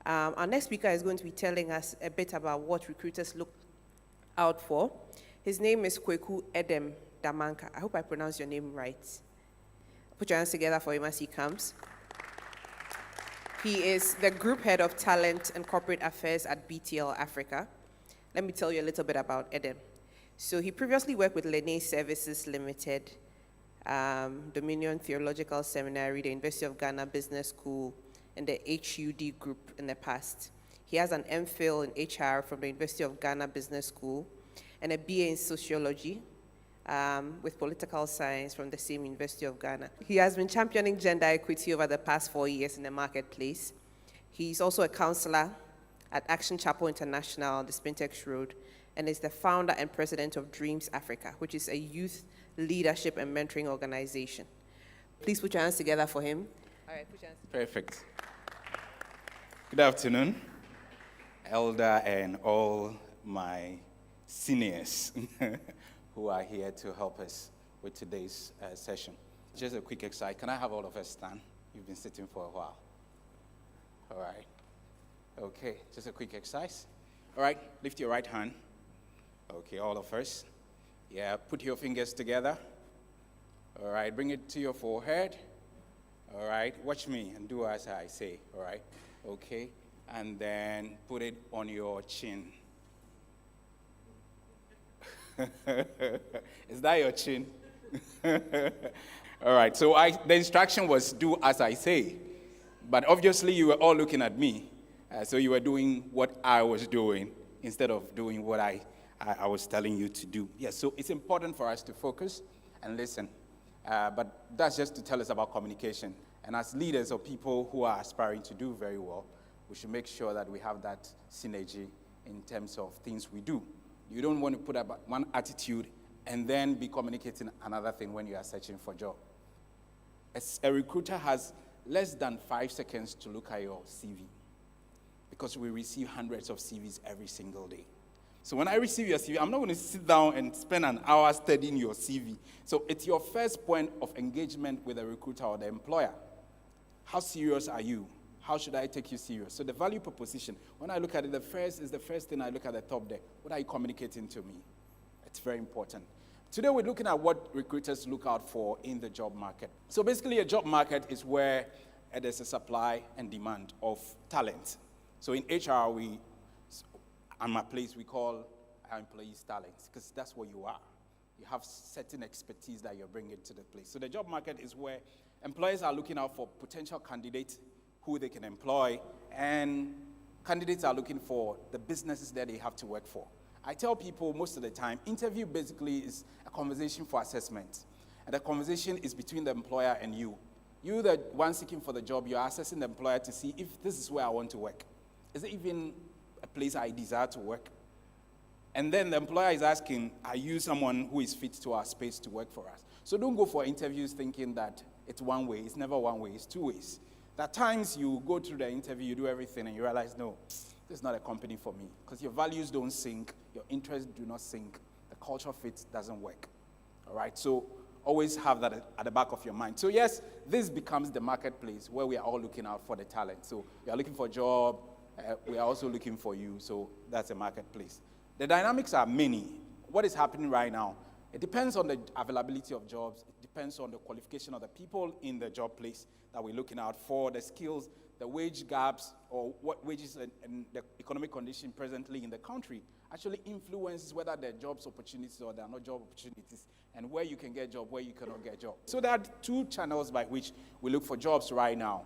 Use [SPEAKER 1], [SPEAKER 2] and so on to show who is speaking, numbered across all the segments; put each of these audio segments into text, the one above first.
[SPEAKER 1] Our next speaker is going to be telling us a bit about what recruiters look out for. His name is Kweku Edem Damanka. I hope I pronounced your name right. Put your hands together for him as he comes. He is the Group Head of Talent and Corporate Affairs at BTL Africa. Let me tell you a little bit about Edem. So he previously worked with Lene Services Limited, Dominion Theological Seminary, the University of Ghana Business School, and the HUD Group in the past. He has an MPhil in HR from the University of Ghana Business School and a BA in Sociology with Political Science from the same University of Ghana. He has been championing gender equity over the past 4 years in the marketplace. He's also a counselor at Action Chapel International on the Spintex Road, and is the founder and president of Dreams Africa, which is a youth leadership and mentoring organization. Please put your hands together for him. All right, put your hands together.
[SPEAKER 2] Perfect. Good afternoon, Elder and all my seniors who are here to help us with today's session. Just a quick exercise. Can I have all of us stand? You've been sitting for a while. All right. Okay, just a quick exercise. All right, lift your right hand. Okay, all of us. Yeah, put your fingers together. All right, bring it to your forehead. All right, watch me and do as I say. All right, okay. And then put it on your chin. Is that your chin? All right, so the instruction was do as I say. But obviously you were all looking at me. So you were doing what I was doing instead of doing what I was telling you to do. Yes, so it's important for us to focus and listen. But that's just to tell us about communication. And as leaders or people who are aspiring to do very well, we should make sure that we have that synergy in terms of things we do. You don't want to put up one attitude and then be communicating another thing when you are searching for a job. As a recruiter has less than 5 seconds to look at your CV, because we receive hundreds of CVs every single day. So when I receive your CV, I'm not going to sit down and spend an hour studying your CV. So it's your first point of engagement with the recruiter or the employer. How serious are you? How should I take you serious? So the value proposition, when I look at it, the first thing I look at the top there. What are you communicating to me? It's very important. Today we're looking at what recruiters look out for in the job market. So basically a job market is where there's a supply and demand of talent. So in HR, on my place, we call our employees talents, because that's what you are. You have certain expertise that you're bringing to the place. So the job market is where employers are looking out for potential candidates who they can employ, and candidates are looking for the businesses that they have to work for. I tell people most of the time, interview basically is a conversation for assessment. And the conversation is between the employer and you. You, the one seeking for the job, you're assessing the employer to see if this is where I want to work. Is it even a place I desire to work? And then the employer is asking, are you someone who is fit to our space to work for us? So don't go for interviews thinking that it's one way. It's never one way. It's two ways. At times you go through the interview, you do everything, and you realize, no, this is not a company for me. Because your values don't sync, your interests do not sync, the culture fit doesn't work. All right, so always have that at the back of your mind. So yes, this becomes the marketplace where we are all looking out for the talent. So you are looking for a job, we are also looking for you, so that's a marketplace. The dynamics are many. What is happening right now? It depends on the availability of jobs. It depends on the qualification of the people in the job place that we're looking out for, the skills, the wage gaps, or what wages and the economic condition presently in the country actually influences whether there are jobs opportunities or there are not job opportunities, and where you can get a job, where you cannot get a job. So there are two channels by which we look for jobs right now.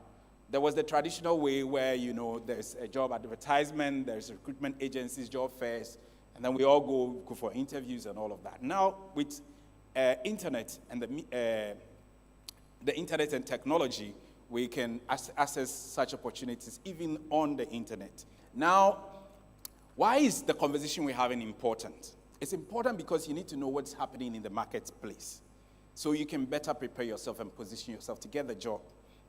[SPEAKER 2] There was the traditional way where, there's a job advertisement, there's recruitment agencies, job fairs, and then we all go for interviews and all of that. Now, with internet and the internet and technology, we can access such opportunities even on the internet. Now, why is the conversation we're having important? It's important because you need to know what's happening in the marketplace, so you can better prepare yourself and position yourself to get the job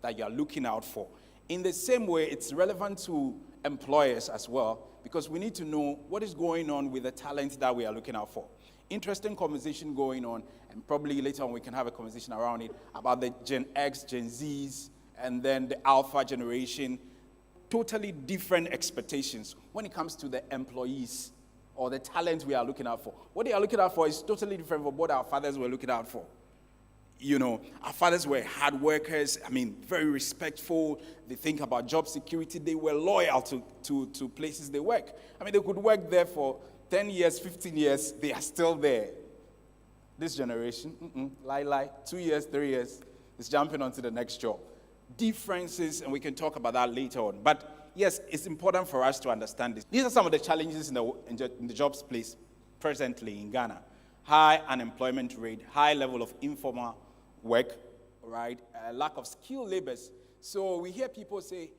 [SPEAKER 2] that you are looking out for. In the same way, it's relevant to employers as well, because we need to know what is going on with the talent that we are looking out for. Interesting conversation going on, and probably later on we can have a conversation around it about the Gen X, Gen Zs, and then the Alpha generation. totally different expectations when it comes to the employees or the talent we are looking out for. What they are looking out for is totally different from what our fathers were looking out for. You know, our fathers were hard workers, very respectful. They think about job security. They were loyal to places they work. They could work there for 10 years, 15 years. They are still there. This generation, lie, 2 years, 3 years, is jumping onto the next job. Differences, and we can talk about that later on. But yes, it's important for us to understand this. These are some of the challenges in the jobs place presently in Ghana. High unemployment rate, high level of informal work, right? Lack of skilled laborers. So we hear people say,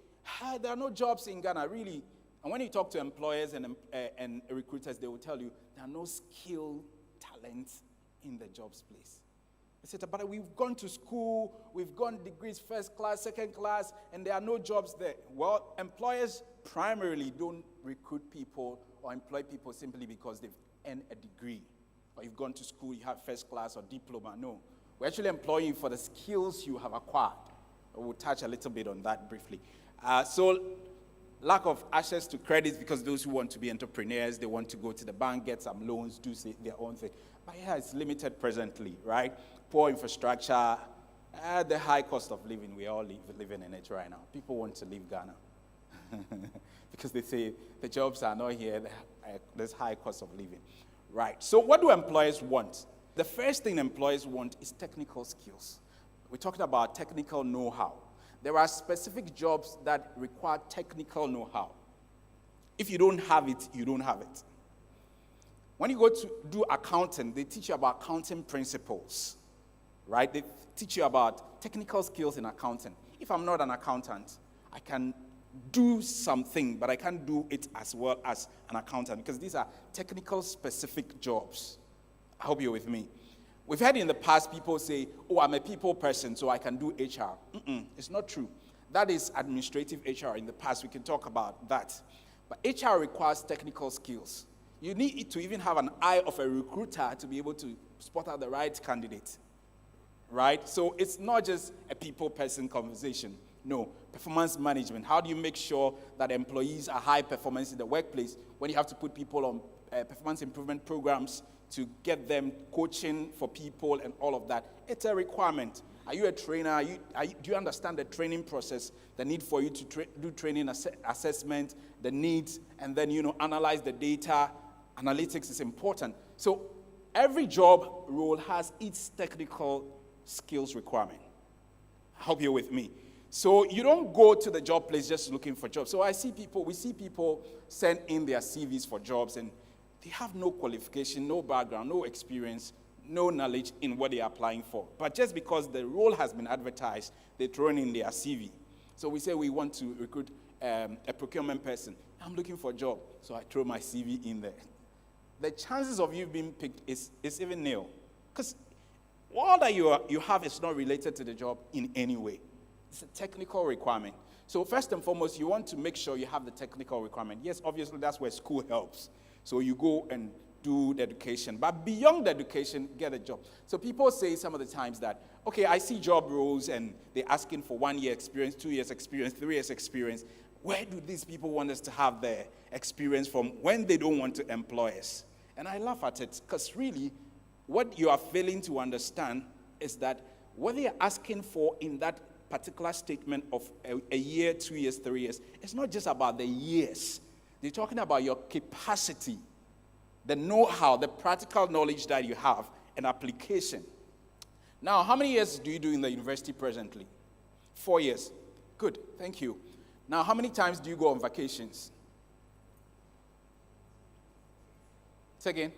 [SPEAKER 2] there are no jobs in Ghana, really. And when you talk to employers and recruiters, they will tell you there are no skilled talents in the jobs place. I said, but we've gone to school, we've gone degrees, first class, second class, and there are no jobs there. Well, employers primarily don't recruit people or employ people simply because they've earned a degree. Or you've gone to school, you have first class or diploma. No. We're actually employing you for the skills you have acquired. We'll touch a little bit on that briefly. So lack of access to credits because those who want to be entrepreneurs, they want to go to the bank, get some loans, do their own thing. But yeah, it's limited presently, right? Poor infrastructure, the high cost of living. We all living in it right now. People want to leave Ghana because they say the jobs are not here. There's high cost of living, right? So what do employers want? The first thing employers want is technical skills. We're talking about technical know-how. There are specific jobs that require technical know-how. If you don't have it, you don't have it. When you go to do accounting, they teach you about accounting principles, right? They teach you about technical skills in accounting. If I'm not an accountant, I can do something, but I can't do it as well as an accountant because these are technical specific jobs. I hope you're with me. We've heard in the past people say, I'm a people person, so I can do HR. It's not true. That is administrative HR. In the past, we can talk about that. But HR requires technical skills. You need to even have an eye of a recruiter to be able to spot out the right candidate, right? So it's not just a people person conversation. No, performance management. How do you make sure that employees are high performance in the workplace when you have to put people on performance improvement programs to get them coaching for people and all of that? It's a requirement. Are you a trainer? Do you understand the training process, the need for you to do training assessment, the needs, and then, analyze the data? Analytics is important. So every job role has its technical skills requirement. I hope you're with me. So you don't go to the job place just looking for jobs. So we see people send in their CVs for jobs, and they have no qualification, no background, no experience, no knowledge in what they are applying for. But just because the role has been advertised, they throw in their CV. So we say we want to recruit a procurement person. I'm looking for a job, so I throw my CV in there. The chances of you being picked is even nil. Because all that you have is not related to the job in any way. It's a technical requirement. So first and foremost, you want to make sure you have the technical requirement. Yes, obviously, that's where school helps. So you go and do the education. But beyond the education, get a job. So people say some of the times that, okay, I see job roles and they're asking for 1 year experience, 2 years experience, 3 years experience. Where do these people want us to have their experience from when they don't want to employ us? And I laugh at it because really what you are failing to understand is that what they are asking for in that particular statement of a year, 2 years, 3 years, it's not just about the years. They're talking about your capacity, the know-how, the practical knowledge that you have, and application. Now, how many years do you do in the university presently? 4 years. Good, thank you. Now, how many times do you go on vacations? Say again.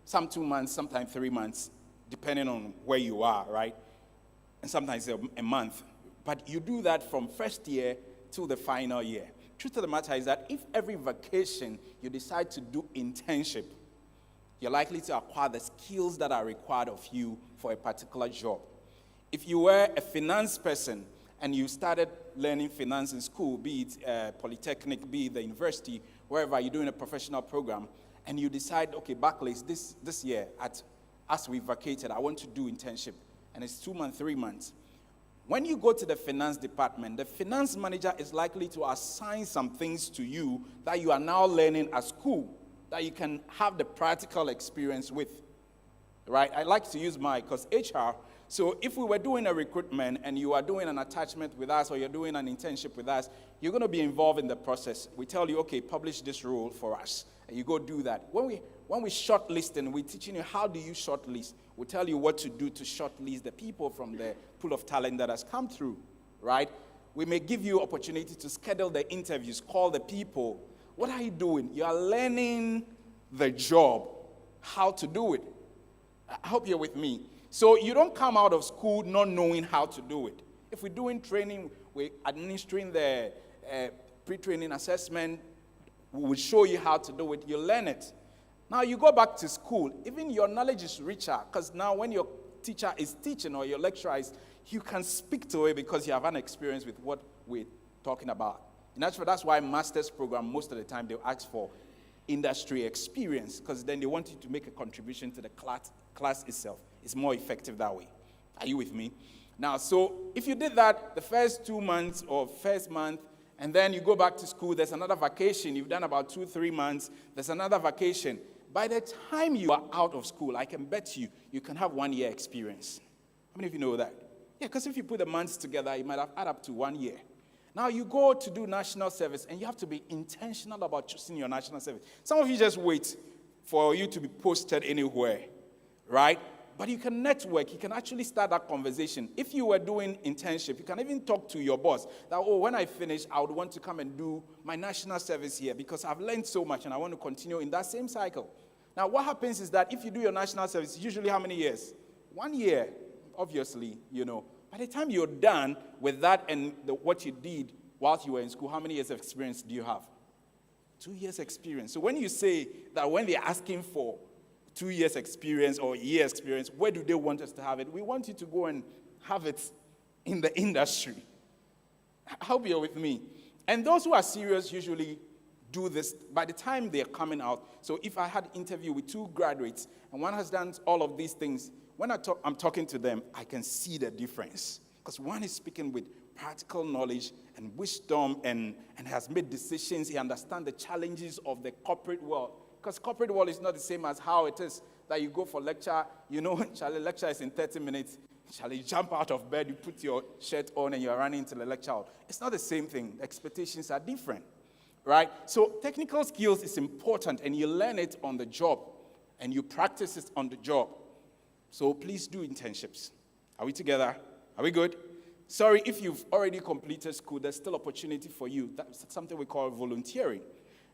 [SPEAKER 2] Some 2 months, sometimes 3 months, depending on where you are, right? And sometimes a month. But you do that from first year to the final year. Truth of the matter is that if every vacation you decide to do internship, you're likely to acquire the skills that are required of you for a particular job. If you were a finance person and you started learning finance in school, be it polytechnic, be it the university, wherever you're doing a professional program, and you decide, okay, Barclays, this year, as we vacated, I want to do internship, and it's 2 months, 3 months. When you go to the finance department, the finance manager is likely to assign some things to you that you are now learning at school that you can have the practical experience with, right? I like to use mine because HR, so if we were doing a recruitment and you are doing an attachment with us or you're doing an internship with us, you're going to be involved in the process. We tell you, okay, publish this role for us, and you go do that. When we shortlist and we're teaching you how do you shortlist, we tell you what to do to shortlist the people from the pool of talent that has come through, right? We may give you opportunity to schedule the interviews, call the people. What are you doing? You are learning the job, how to do it. I hope you're with me. So you don't come out of school not knowing how to do it. If we're doing training, we're administering the pre-training assessment, we will show you how to do it, you learn it. Now you go back to school, even your knowledge is richer, because now when your teacher is teaching or your lecturer is, you can speak to it because you have an experience with what we're talking about. And that's why master's program, most of the time, they'll ask for industry experience, because then they want you to make a contribution to the class itself. It's more effective that way. Are you with me? Now, so if you did that the first 2 months or first month, and then you go back to school, there's another vacation. You've done about 2-3 months, there's another vacation. By the time you are out of school, I can bet you can have 1 year experience. How many of you know that? Yeah, because if you put the months together, you might have add up to 1 year. Now you go to do national service, and you have to be intentional about choosing your national service. Some of you just wait for you to be posted anywhere, right? But you can network. You can actually start that conversation. If you were doing internship, you can even talk to your boss that, oh, when I finish, I would want to come and do my national service here because I've learned so much and I want to continue in that same cycle. Now, what happens is that if you do your national service, usually how many years? 1 year, obviously, By the time you're done with that and what you did whilst you were in school, how many years of experience do you have? 2 years experience. So when you say that when they're asking for 2 years experience or year experience, where do they want us to have it? We want you to go and have it in the industry. I hope you're with me. And those who are serious usually do this by the time they're coming out. So if I had an interview with 2 graduates and one has done all of these things, when I'm talking to them, I can see the difference. Because one is speaking with practical knowledge and wisdom and has made decisions. He understands the challenges of the corporate world. Because corporate world is not the same as how it is that you go for lecture. Charlie, lecture is in 30 minutes. Charlie, you jump out of bed, you put your shirt on, and you're running into the lecture hall. It's not the same thing. Expectations are different, right? So technical skills is important, and you learn it on the job, and you practice it on the job. So please do internships. Are we together? Are we good? Sorry, if you've already completed school, there's still opportunity for you. That's something we call volunteering.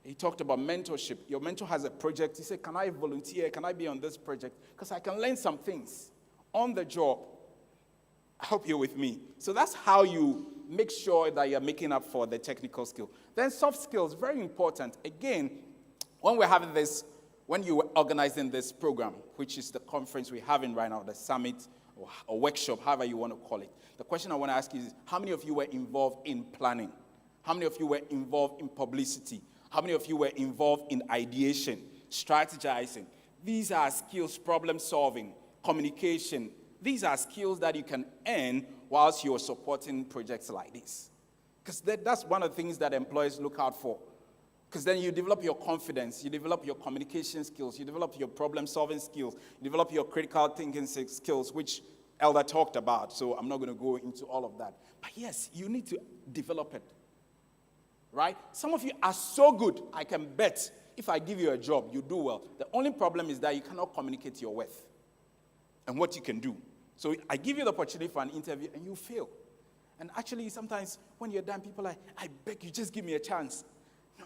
[SPEAKER 2] He talked about mentorship. Your mentor has a project. He said, can I volunteer? Can I be on this project? Because I can learn some things on the job. I hope you're with me. So that's how you make sure that you're making up for the technical skill. Then soft skills, very important. Again, when we're having this, when you were organizing this program, which is the conference we're having right now, the summit or workshop, however you want to call it, the question I want to ask you is, how many of you were involved in planning? How many of you were involved in publicity? How many of you were involved in ideation, strategizing? These are skills, problem solving, communication. These are skills that you can earn whilst you're supporting projects like this. Because that's one of the things that employers look out for. Because then you develop your confidence, you develop your communication skills, you develop your problem-solving skills, you develop your critical thinking skills, which Elder talked about, so I'm not going to go into all of that. But yes, you need to develop it, right? Some of you are so good, I can bet if I give you a job, you do well. The only problem is that you cannot communicate your worth and what you can do. So I give you the opportunity for an interview, and you fail. And actually, sometimes when you're done, people are like, I beg you, just give me a chance.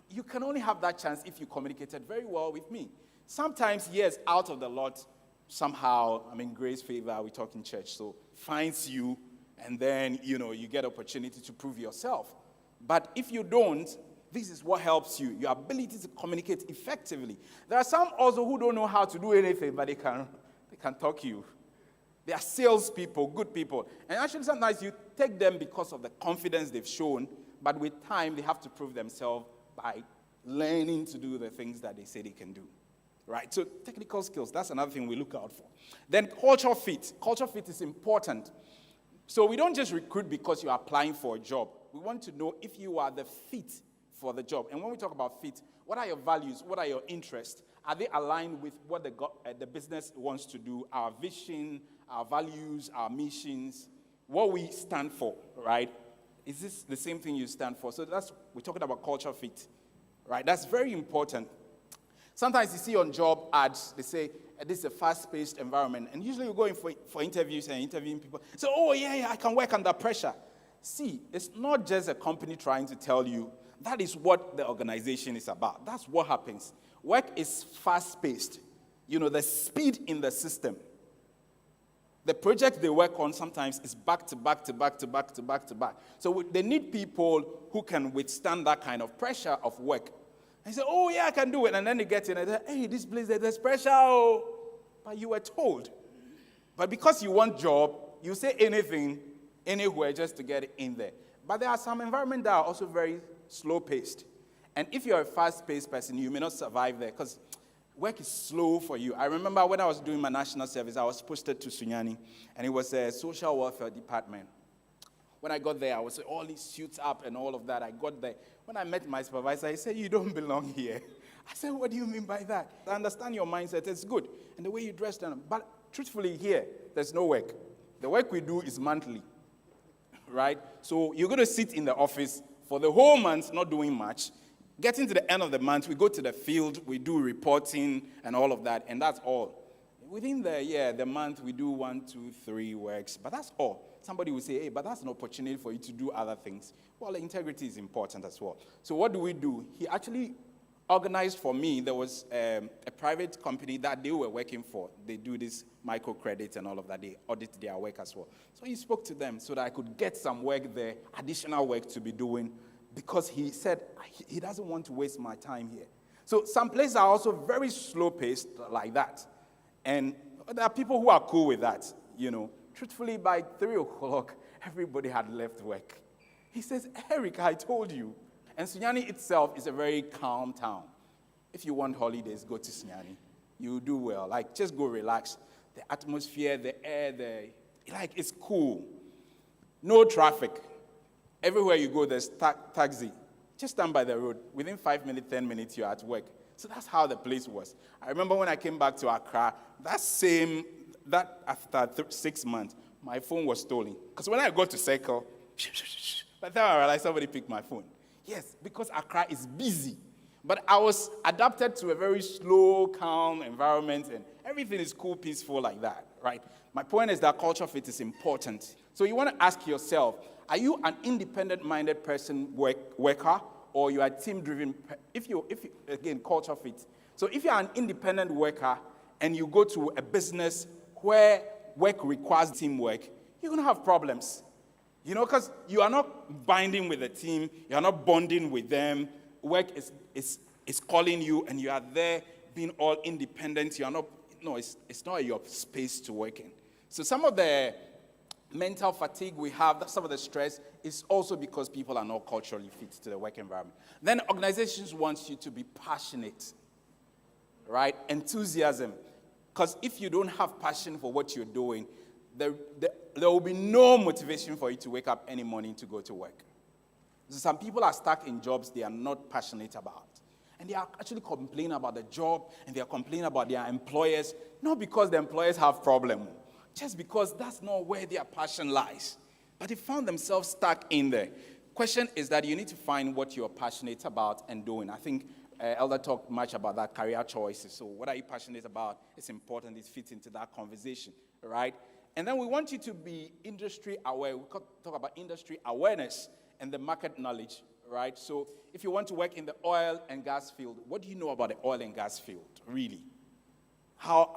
[SPEAKER 2] You can only have that chance if you communicated very well with me. Sometimes, yes, out of the lot, somehow, grace favor, we talk in church, so finds you, and then, you get opportunity to prove yourself. But if you don't, this is what helps you, your ability to communicate effectively. There are some also who don't know how to do anything, but they can talk to you. They are salespeople, good people. And actually, sometimes you take them because of the confidence they've shown, but with time, they have to prove themselves by learning to do the things that they say they can do, right? So technical skills, that's another thing we look out for. Then culture fit. Culture fit is important. So we don't just recruit because you're applying for a job. We want to know if you are the fit for the job. And when we talk about fit, what are your values? What are your interests? Are they aligned with what the business wants to do, our vision, our values, our missions, what we stand for, right? Is this the same thing you stand for? So we're talking about culture fit, right? That's very important. Sometimes you see on job ads, they say, this is a fast-paced environment. And usually you go in for interviews and interviewing people. So, oh, yeah, I can work under pressure. See, it's not just a company trying to tell you. That is what the organization is about. That's what happens. Work is fast-paced. The speed in the system. The project they work on sometimes is back to back to back to back to back to back. So they need people who can withstand that kind of pressure of work. And say, oh, yeah, I can do it. And then they get in and they say, hey, this place, there's pressure. Oh. But you were told. But because you want job, you say anything, anywhere, just to get in there. But there are some environments that are also very slow-paced. And if you're a fast-paced person, you may not survive there because work is slow for you. I remember when I was doing my national service, I was posted to Sunyani, and it was a social welfare department. When I got there, I was all these suits up and all of that. I got there. When I met my supervisor, he said, you don't belong here. I said, what do you mean by that? I understand your mindset. It's good. And the way you dress them. But truthfully, here, there's no work. The work we do is monthly, right? So you're going to sit in the office for the whole month, not doing much. Getting to the end of the month, we go to the field, we do reporting and all of that, and that's all. Within the month, we do 1, 2, 3 works, but that's all. Somebody will say, hey, but that's an opportunity for you to do other things. Well, integrity is important as well. So what do? He actually organized for me. There was a private company that they were working for. They do this microcredit and all of that. They audit their work as well. So he spoke to them so that I could get some work there, additional work to be doing, because he said he doesn't want to waste my time here. So some places are also very slow-paced like that. And there are people who are cool with that, Truthfully, by 3 o'clock, everybody had left work. He says, Eric, I told you. And Sunyani itself is a very calm town. If you want holidays, go to Sunyani. You do well. Just go relax. The atmosphere, the air, it's cool. No traffic. Everywhere you go, there's taxi. Just stand by the road. Within 5 minutes, 10 minutes, you're at work. So that's how the place was. I remember when I came back to Accra, that after 6 months, my phone was stolen. Because when I got to Circle, by the time I realized somebody picked my phone. Yes, because Accra is busy. But I was adapted to a very slow, calm environment, and everything is cool, peaceful like that, right? My point is that culture fit is important. So you want to ask yourself, are you an independent-minded person, worker, or you are team-driven? Again, culture fit. So if you're an independent worker and you go to a business where work requires teamwork, you're going to have problems. Because you are not binding with the team, you are not bonding with them. Work is calling you, and you are there being all independent. It's not your space to work in. So some of the mental fatigue we have, some of the stress, is also because people are not culturally fit to the work environment. Then organizations want you to be passionate, right? Enthusiasm. Because if you don't have passion for what you're doing, there will be no motivation for you to wake up any morning to go to work. So some people are stuck in jobs they are not passionate about. And they are actually complaining about the job, and they are complaining about their employers, not because the employers have problems, just because that's not where their passion lies. But they found themselves stuck in there. Question is that you need to find what you're passionate about and doing. I think Elder talked much about that, career choices. So what are you passionate about? It's important. It fits into that conversation, right? And then we want you to be industry aware. We talk about industry awareness and the market knowledge, right? So if you want to work in the oil and gas field, what do you know about the oil and gas field, really? How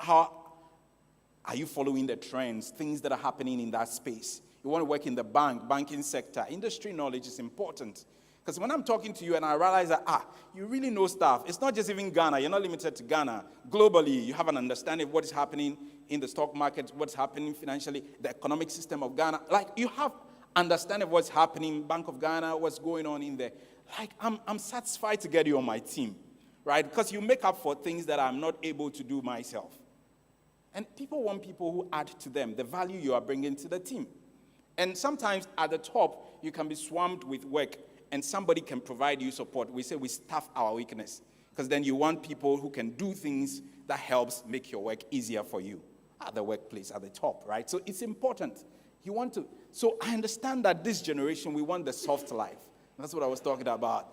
[SPEAKER 2] are you following the trends, things that are happening in that space? You want to work in the banking sector. Industry knowledge is important. Because when I'm talking to you and I realize that, you really know stuff. It's not just even Ghana. You're not limited to Ghana. Globally, you have an understanding of what is happening in the stock market, what's happening financially, the economic system of Ghana. You have understanding of what's happening, Bank of Ghana, what's going on in there. I'm satisfied to get you on my team, right? Because you make up for things that I'm not able to do myself. And people want people who add to them the value you are bringing to the team. And sometimes at the top, you can be swamped with work and somebody can provide you support. We say we staff our weakness because then you want people who can do things that helps make your work easier for you at the workplace, at the top, right? So it's important. You want to. So I understand that this generation, we want the soft life. That's what I was talking about.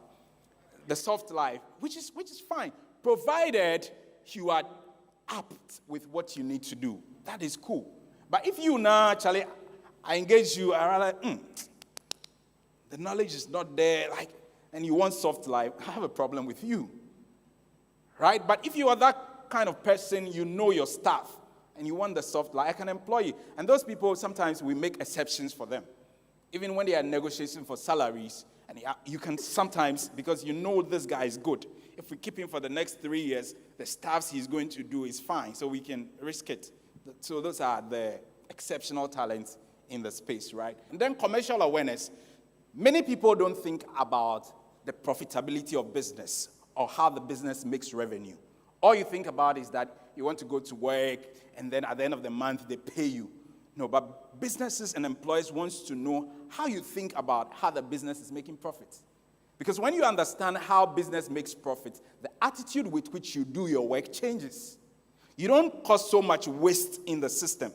[SPEAKER 2] The soft life, which is fine, provided you are apt with what you need to do. That is cool. But if you now, Charlie, I engage you, I'm like, the knowledge is not there, and you want soft life, I have a problem with you. Right? But if you are that kind of person, you know your stuff, and you want the soft life, I can employ you. And those people, sometimes we make exceptions for them. Even when they are negotiating for salaries, and you can sometimes, because you know this guy is good, if we keep him for the next 3 years, the stuff he's going to do is fine, so we can risk it. So those are the exceptional talents in the space, right? And then commercial awareness. Many people don't think about the profitability of business or how the business makes revenue. All you think about is that you want to go to work, and then at the end of the month, they pay you. No, but businesses and employers want to know how you think about how the business is making profits. Because when you understand how business makes profits, the attitude with which you do your work changes. You don't cause so much waste in the system.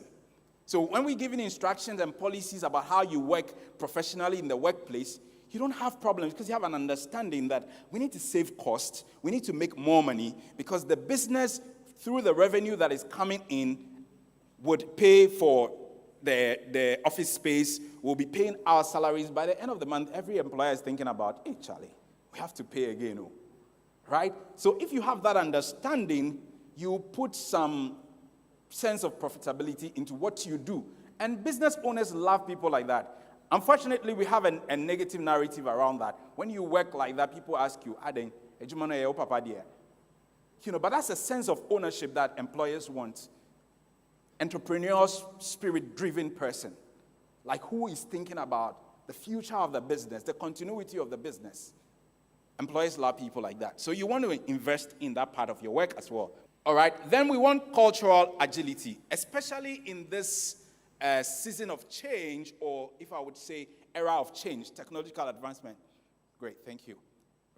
[SPEAKER 2] So when we're giving instructions and policies about how you work professionally in the workplace, you don't have problems because you have an understanding that we need to save costs, we need to make more money, because the business, through the revenue that is coming in, would pay for the office space, will be paying our salaries. By the end of the month, every employer is thinking about, hey, Charlie, we have to pay again, right? So if you have that understanding, you put some sense of profitability into what you do. And business owners love people like that. Unfortunately, we have a negative narrative around that. When you work like that, people ask you, Aden, papa dear. But that's a sense of ownership that employers want. Entrepreneurial, spirit-driven person, like who is thinking about the future of the business, the continuity of the business. Employers love people like that. So you want to invest in that part of your work as well. All right. Then we want cultural agility, especially in this season of change, or if I would say era of change, technological advancement. Great, thank you.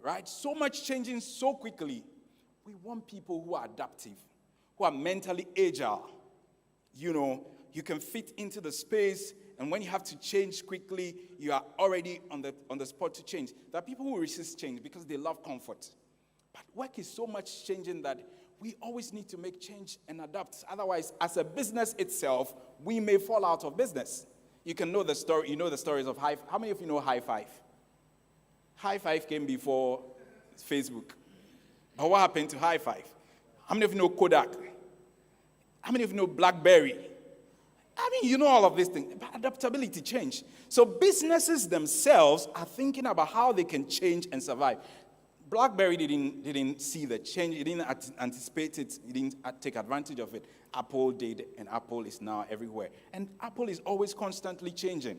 [SPEAKER 2] Right? So much changing so quickly. We want people who are adaptive, who are mentally agile. You can fit into the space, and when you have to change quickly, you are already on the spot to change. There are people who resist change because they love comfort. But work is so much changing that we always need to make change and adapt. Otherwise, as a business itself, we may fall out of business. You can know the story. You know the stories of High Five. How many of you know High Five? High Five came before Facebook. But what happened to High Five? How many of you know Kodak? How many of you know BlackBerry? You know all of these things. But adaptability, change. So businesses themselves are thinking about how they can change and survive. BlackBerry didn't see the change. It didn't anticipate it. It didn't take advantage of it. Apple did, and Apple is now everywhere. And Apple is always constantly changing.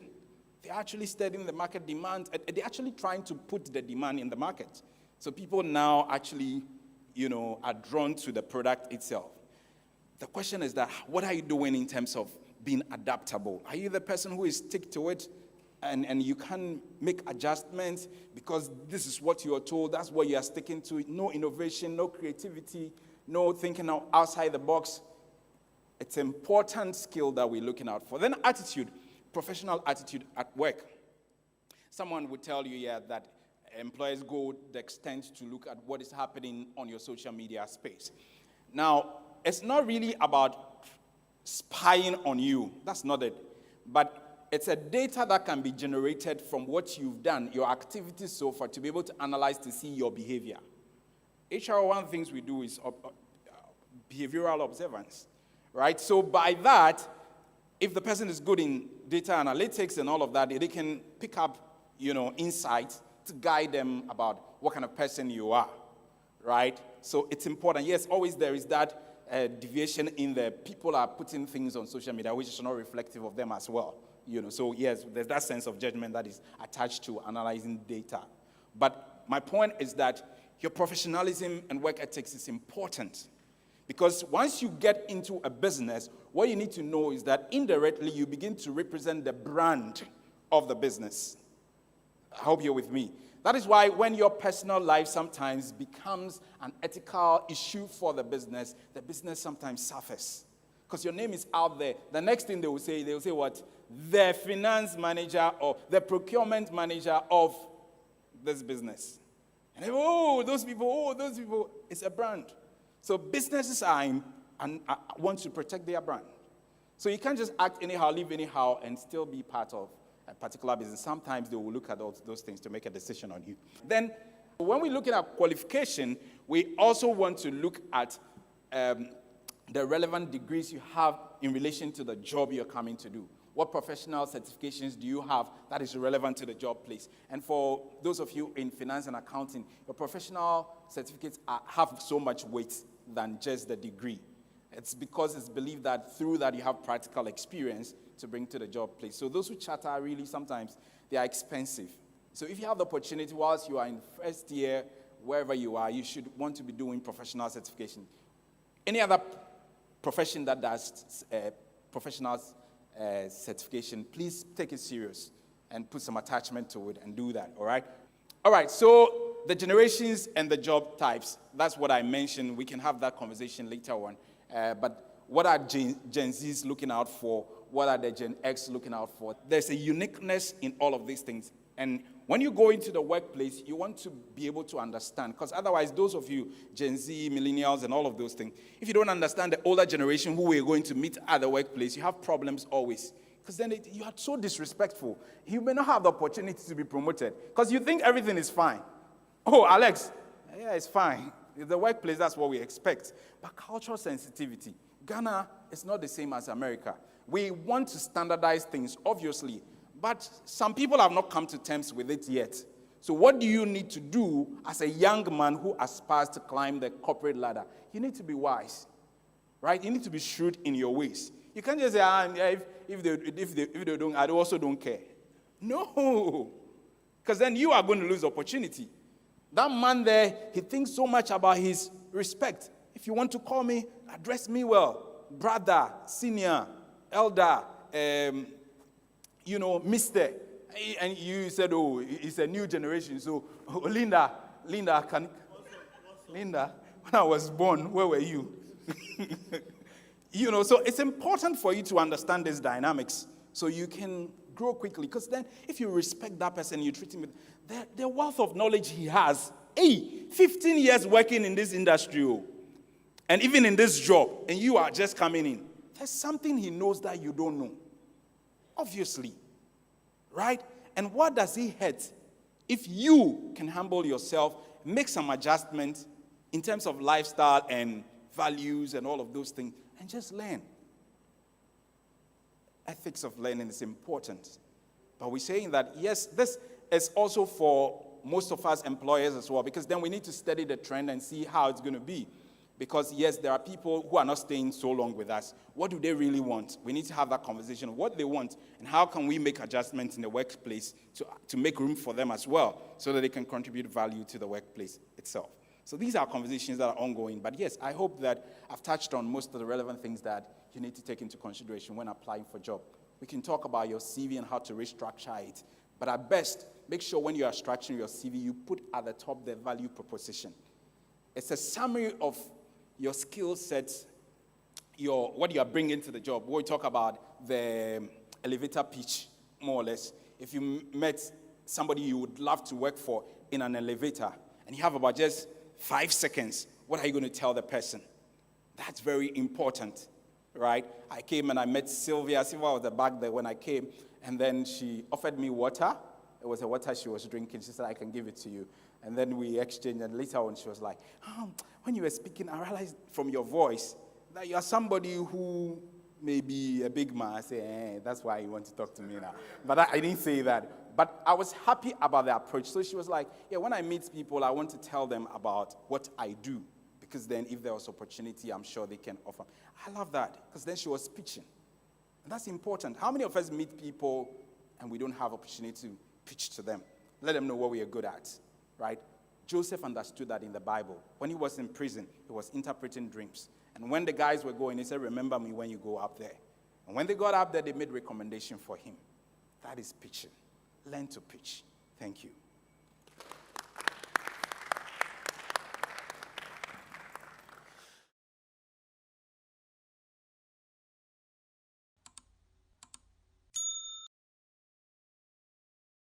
[SPEAKER 2] They're actually studying the market demand. They're actually trying to put the demand in the market. So people now actually, are drawn to the product itself. The question is that, what are you doing in terms of being adaptable? Are you the person who is stick to it and you can make adjustments because this is what you are told, that's what you are sticking to? No innovation, no creativity, no thinking outside the box. It's an important skill that we're looking out for. Then attitude, professional attitude at work. Someone would tell you that employers go the extent to look at what is happening on your social media space. Now, it's not really about spying on you. That's not it. But it's a data that can be generated from what you've done, your activities so far, to be able to analyze to see your behavior. HR, one of the things we do is behavioral observance, right? So by that, if the person is good in data analytics and all of that, they can pick up, insights to guide them about what kind of person you are, right? So it's important. Yes, always there is that deviation in the people are putting things on social media which is not reflective of them as well. So yes, there's that sense of judgment that is attached to analyzing data. But my point is that your professionalism and work ethics is important, because once you get into a business, what you need to know is that indirectly you begin to represent the brand of the business. I hope you're with me. That is why when your personal life sometimes becomes an ethical issue for the business sometimes suffers. Because your name is out there. The next thing they will say what? The finance manager or the procurement manager of this business. And they go, those people. It's a brand. So businesses want to protect their brand. So you can't just act anyhow, live anyhow, and still be part of a particular business. Sometimes they will look at all those things to make a decision on you. Then, when we look at qualification, we also want to look at the relevant degrees you have in relation to the job you're coming to do. What professional certifications do you have that is relevant to the job place? And for those of you in finance and accounting, your professional certificates have so much weight than just the degree. It's because it's believed that through that you have practical experience to bring to the job place. So those who charter, really sometimes they are expensive. So if you have the opportunity whilst you are in first year, wherever you are, you should want to be doing professional certification. Any other profession that does professional certification, please take it serious and put some attachment to it and do that, all right? All right, so the generations and the job types, that's what I mentioned. We can have that conversation later on. But what are Gen Zs looking out for? What are the Gen X looking out for? There's a uniqueness in all of these things. And when you go into the workplace, you want to be able to understand. Because otherwise, those of you, Gen Z, millennials, and all of those things, if you don't understand the older generation who we're going to meet at the workplace, you have problems always. Because then you are so disrespectful. You may not have the opportunity to be promoted. Because you think everything is fine. Oh, Alex, yeah, it's fine. The workplace, that's what we expect. But cultural sensitivity. Ghana is not the same as America. We want to standardize things, obviously. But some people have not come to terms with it yet. So what do you need to do as a young man who aspires to climb the corporate ladder? You need to be wise, right? You need to be shrewd in your ways. You can't just say, if they don't, I also don't care. No. Because then you are going to lose opportunity. That man there, he thinks so much about his respect. If you want to call me, address me well. Brother, senior, elder, mister. And you said, oh, it's a new generation. So, Linda, when I was born, where were you? So it's important for you to understand these dynamics so you can grow quickly. Because then if you respect that person, you treat him with the wealth of knowledge he has. 15 years working in this industry, and even in this job, and you are just coming in. There's something he knows that you don't know. Obviously. Right? And what does he hurt if you can humble yourself, make some adjustments in terms of lifestyle and values and all of those things, and just learn? Ethics of learning is important. But we're saying that, yes, this is also for most of us employers as well, because then we need to study the trend and see how it's going to be. Because, yes, there are people who are not staying so long with us. What do they really want? We need to have that conversation of what they want and how can we make adjustments in the workplace to make room for them as well so that they can contribute value to the workplace itself. So these are conversations that are ongoing. But, yes, I hope that I've touched on most of the relevant things that you need to take into consideration when applying for a job. We can talk about your CV and how to restructure it. But at best, make sure when you are structuring your CV, you put at the top the value proposition. It's a summary of your skill sets, what you are bringing to the job. We'll talk about the elevator pitch, more or less. If you met somebody you would love to work for in an elevator, and you have about just 5 seconds, what are you going to tell the person? That's very important, right? I came and I met Sylvia. Sylvia was back there when I came, and then she offered me water. It was a water she was drinking. She said, I can give it to you. And then we exchanged, and later on she was like, when you were speaking, I realized from your voice that you are somebody who may be a big man. I say, that's why you want to talk to me now. But I didn't say that. But I was happy about the approach. So she was like, when I meet people, I want to tell them about what I do. Because then if there was opportunity, I'm sure they can offer. I love that. Because then she was pitching. And that's important. How many of us meet people and we don't have opportunity to pitch to them? Let them know what we are good at. Right? Joseph understood that in the Bible. When he was in prison, he was interpreting dreams. And when the guys were going, he said, remember me when you go up there. And when they got up there, they made recommendation for him. That is pitching. Learn to pitch. Thank you.